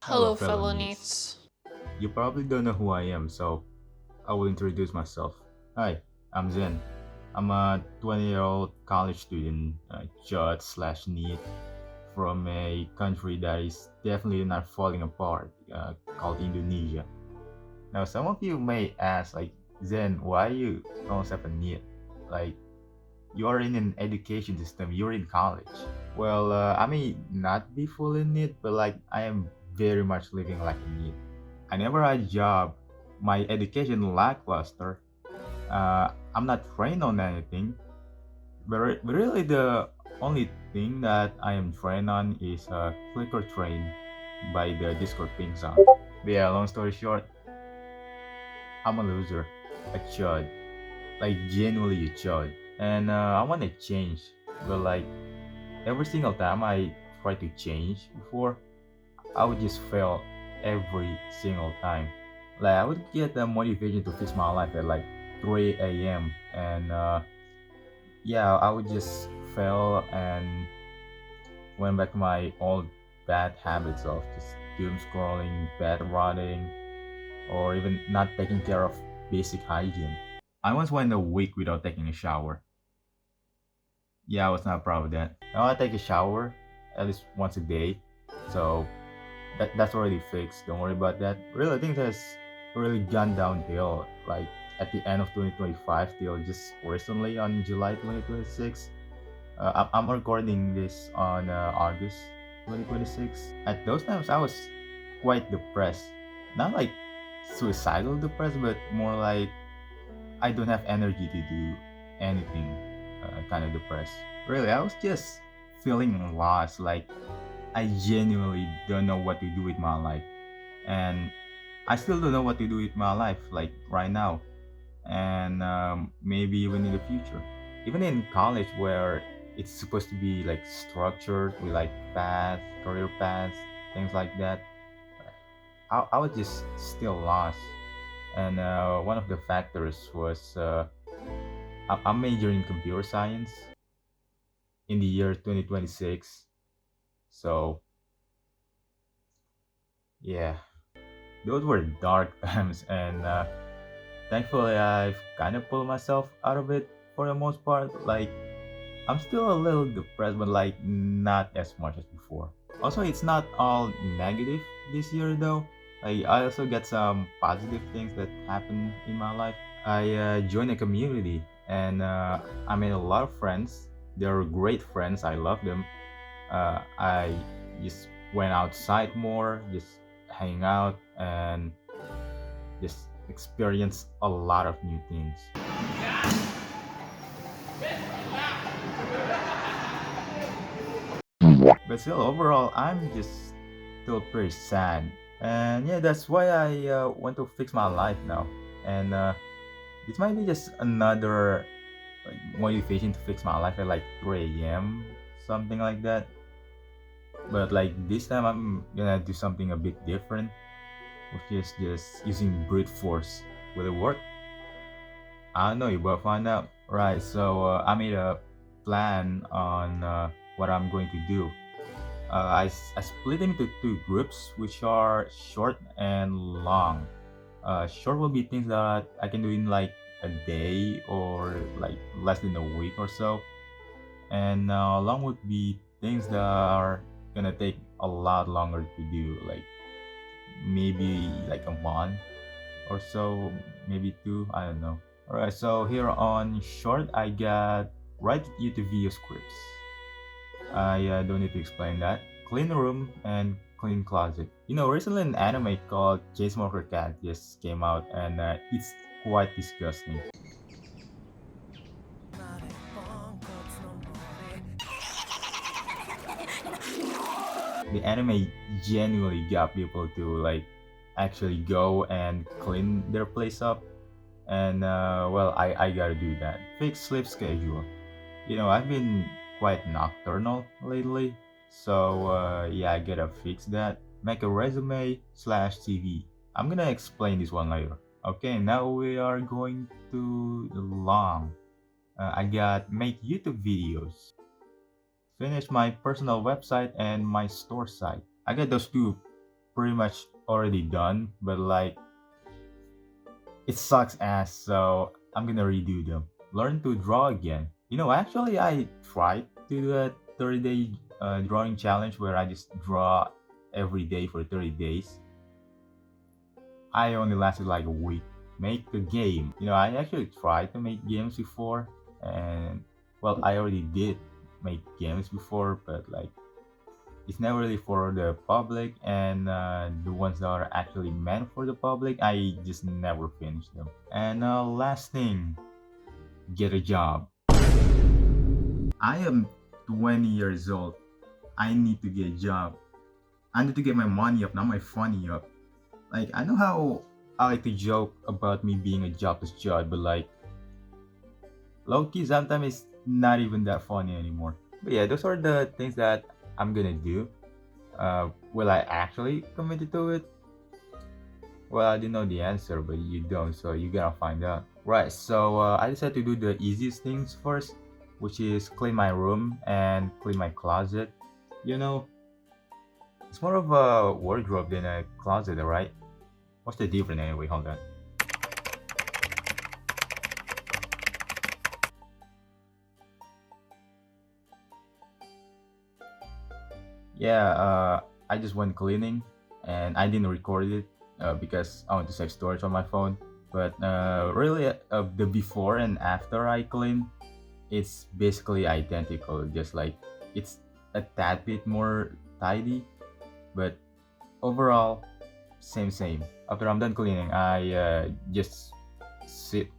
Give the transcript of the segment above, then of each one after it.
Hello, Hello, fellow fellow NEETs. NEETs. You probably don't know who I am, so I will introduce myself. Hi, I'm Zen. I'm a 20-year-old college student, chud slash NEET, from a country that is definitely not falling apart, called Indonesia. Now, some of you may ask, like, Zen, why you call yourself a NEET? Like, you are in an education system, you're in college. Well, I may not be full in it, but like I am very much living like a NEET. I never had a job. My education lackluster. I'm not trained on anything. But really, the only thing that I am trained on is Clicker Train by the Discord Pink song. But yeah, long story short, I'm a loser, a chud, like genuinely a chud, and I want to change. But like every single time I try to change before, I would just fail every single time. Like I would get the motivation to fix my life at like 3 a.m. and yeah, I would just fail and went back to my old bad habits of just doom scrolling, bed rotting, or even not taking care of basic hygiene. I once went a week without taking a shower. Yeah, I was not proud of that. Now I take a shower at least once a day, so that's already fixed. Don't worry about that. Really, I think that's really gone downhill. Like at the end of 2025 till just recently on July 2026. I'm recording this on August 2026. At those times, I was quite depressed. Not like suicidal depressed, but more like I don't have energy to do anything. Kind of depressed. Really, I was just feeling lost. Like I genuinely don't know what to do with my life. And I still don't know what to do with my life, like right now, and maybe even in the future. Even in college, where it's supposed to be like structured with like paths, career paths, things like that, I was just still lost. And one of the factors was I'm majoring in computer science in the year 2026. So yeah, those were dark times, and thankfully, I've kind of pulled myself out of it for the most part. Like, I'm still a little depressed, but like not as much as before. Also, it's not all negative this year though. Like, I also get some positive things that happen in my life. I joined a community and I made a lot of friends. They're great friends. I love them. I just went outside more, just hanging out and just experience a lot of new things. But still, overall, I'm just still pretty sad. And yeah, that's why I want to fix my life now. And this might be just another like, motivation to fix my life at like 3 a.m., something like that. But like this time, I'm gonna do something a bit different, which is just using brute force. Will it work? I don't know. You will find out. Right. So I made a plan on what I'm going to do. I split them into two groups, which are short and long. Short will be things that I can do in like a day or like less than a week or so, and long would be things that are gonna take a lot longer to do, like maybe like a month or so, maybe two. I don't know. Alright, so here on short, I got write YouTube video scripts. I don't need to explain that. Clean room and clean closet. You know, recently an anime called Chainsmoker Cat just came out, and it's quite disgusting. The anime genuinely got people to like actually go and clean their place up, and well, I gotta do that. Fix sleep schedule. You know, I've been quite nocturnal lately, so yeah, I gotta fix that. Make a resume slash CV. I'm gonna explain this one later. Okay, now we are going to the long. I got make YouTube videos, finish my personal website and my store site. I got those two pretty much already done, but like it sucks ass, so I'm gonna redo them. Learn to draw again. Actually, I tried to do a 30-day drawing challenge where I just draw every day for 30 days. I only lasted like a week. Make a game. I actually tried to make games before, and well, I already did make games before, but like it's never really for the public, and the ones that are actually meant for the public, I just never finished them. And last thing, get a job. I am 20 years old. I need to get a job. I need to get my money up, not my funny up. Like, I know how I like to joke about me being a jobless chud, but like, low key, sometimes it's not even that funny anymore. But yeah, those are the things that I'm gonna do. Will I actually commit to it? Well, I didn't know the answer, but you don't, so you gotta find out. Right, so I decided to do the easiest things first, which is clean my room and clean my closet. You know, it's more of a wardrobe than a closet, right? What's the difference anyway? Hold on. Yeah, I just went cleaning and I didn't record it because I want to save storage on my phone. But really, the before and after I clean, it's basically identical. Just like it's a tad bit more tidy, but overall, same. After I'm done cleaning, I just sit.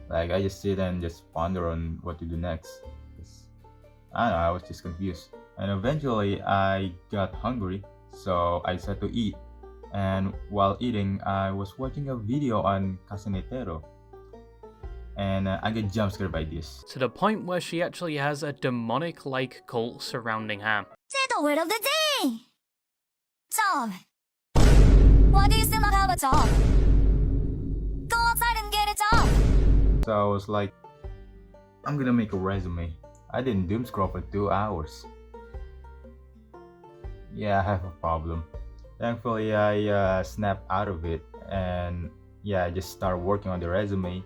Like I just sit and just ponder on what to do next. 'Cause I don't know. I was just confused. And eventually, I got hungry, so I decided to eat. And while eating, I was watching a video on Casanetero, and I get jump scared by this. To the point where she actually has a demonic-like cult surrounding her. Say the word of the day! Job! Why do you still not have a job? Go outside and get a job! So I was like, I'm gonna make a resume. I didn't doom scroll for 2 hours. Yeah, I have a problem. Thankfully, I snapped out of it, and yeah, I just started working on the resume.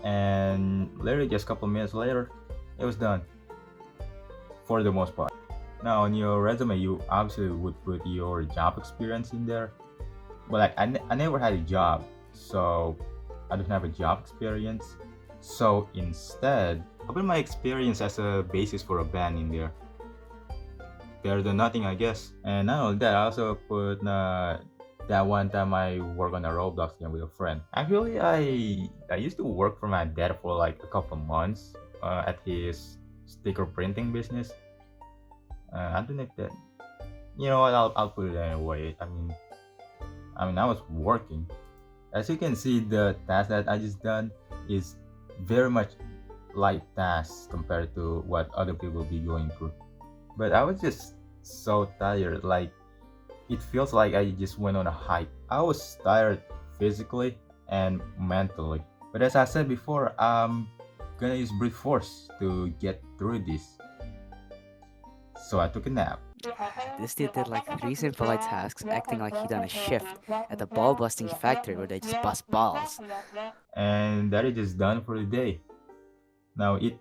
And literally just a couple minutes later, it was done. For the most part. Now on your resume, you obviously would put your job experience in there, but like I never had a job, so I don't have a job experience. So instead, I put my experience as a basis for a band in there. Better than nothing, I guess. And not only that, I also put that one time I worked on a Roblox game with a friend. Actually, I used to work for my dad for like a couple months at his sticker printing business. I don't know if that. You know what? I'll put it anyway. I was working. As you can see, the task that I just done is very much light tasks compared to what other people be going through. But I was just so tired. Like it feels like I just went on a hike. I was tired physically and mentally. But as I said before, I'm gonna use brute force to get through this. So I took a nap. This dude did like 3 simple tasks, acting like he done a shift at the ball busting factory where they just bust balls. And that is just done for the day. Now it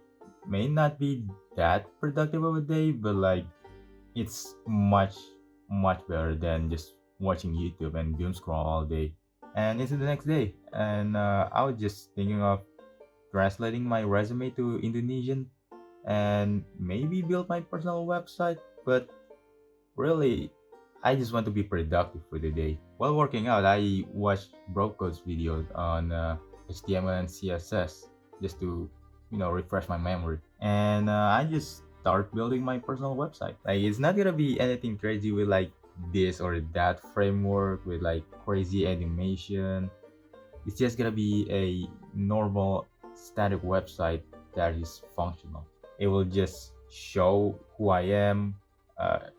may not be that productive of a day, but like it's much better than just watching YouTube and doom scroll all day. And it's the next day, and I was just thinking of translating my resume to Indonesian and maybe build my personal website, but really I just want to be productive for the day. While working out, I watched Broco's videos on HTML and CSS just to refresh my memory, and I just start building my personal website. Like it's not gonna be anything crazy with like this or that framework with like crazy animation. It's just gonna be a normal static website that is functional. It will just show who I am,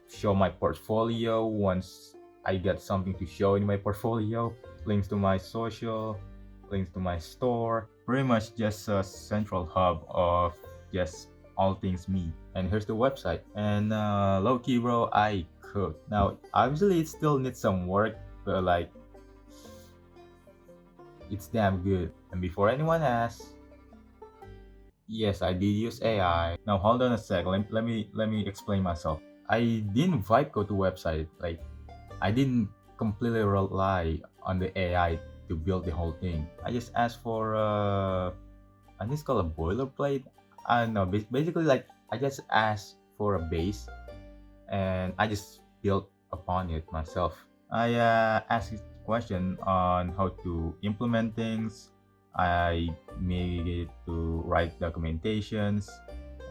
show my portfolio once I get something to show in my portfolio, links to my social, links to my store. Pretty much just a central hub of just all things me. And here's the website. And low key, bro, I code. Now, obviously, it still needs some work, but like, it's damn good. And before anyone asks, yes, I did use AI. Now, hold on a sec. Let me explain myself. I didn't vibe code to website. Like, I didn't completely rely on the AI to build the whole thing. I just asked for I just call a boilerplate. I don't know. Basically, like I just asked for a base, and I just built upon it myself. I asked it question on how to implement things. I made it to write documentations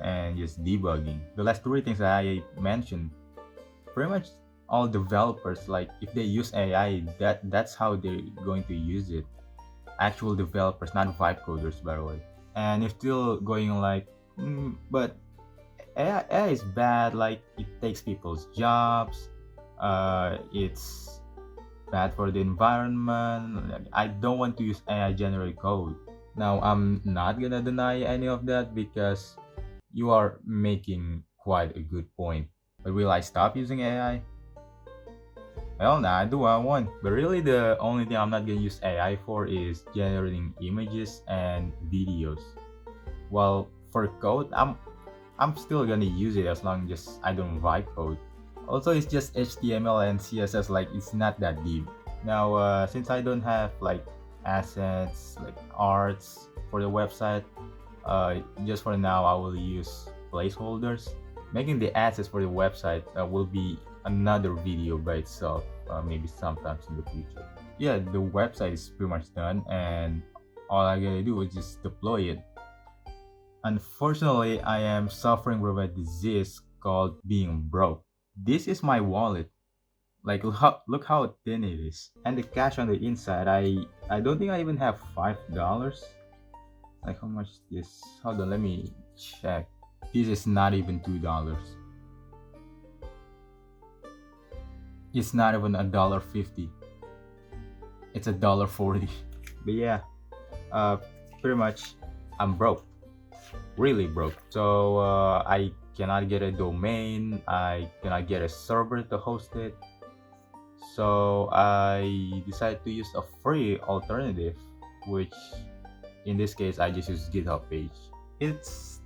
and just debugging. The last three things that I mentioned, pretty much all developers, like if they use AI, that's how they're going to use it. Actual developers, not vibe coders, by the way. And if still going like, but AI is bad. Like it takes people's jobs. It's bad for the environment. Like, I don't want to use AI generate code. Now I'm not gonna deny any of that because you are making quite a good point. But will I stop using AI? Well, nah, I do what I want. But really, the only thing I'm not gonna use AI for is generating images and videos. While for code, I'm still gonna use it as long as I don't write code. Also, it's just HTML and CSS. Like it's not that deep. Now, since I don't have like assets like arts for the website, just for now, I will use placeholders. Making the assets for the website will be another video by itself, maybe sometimes in the future. Yeah, the website is pretty much done, and all I gotta do is just deploy it. Unfortunately, I am suffering from a disease called being broke. This is my wallet. Like look how thin it is, and the cash on the inside. I don't think I even have $5. Like how much is this? Hold on, let me check. This is not even $2. It's not even $1.50. It's $1.40. But yeah, pretty much I'm broke, really broke. So I cannot get a domain. I cannot get a server to host it. So I decided to use a free alternative, which in this case I just use GitHub page. It's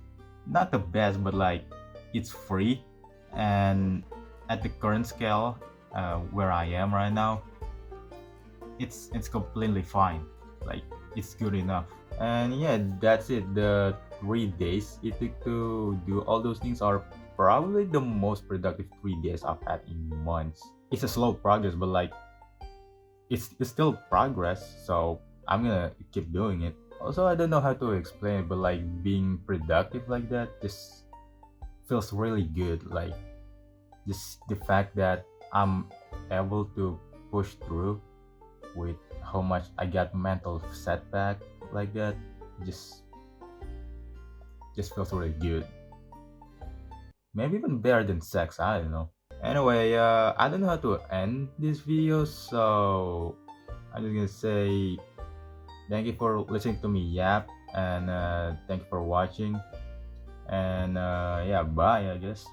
not the best, but like it's free, and at the current scale where I am right now, it's completely fine. Like it's good enough. And yeah, that's it. The 3 days it took to do all those things are probably the most productive 3 days I've had in months. It's a slow progress, but like it's still progress. So I'm gonna keep doing it. Also, I don't know how to explain it, but like being productive like that just feels really good. Like just the fact that I'm able to push through with how much I got mental setback like that just feels really good. Maybe even better than sex, I don't know. Anyway, I don't know how to end this video, so I'm just gonna say thank you for listening to me yap, and thank you for watching, and yeah, bye, I guess.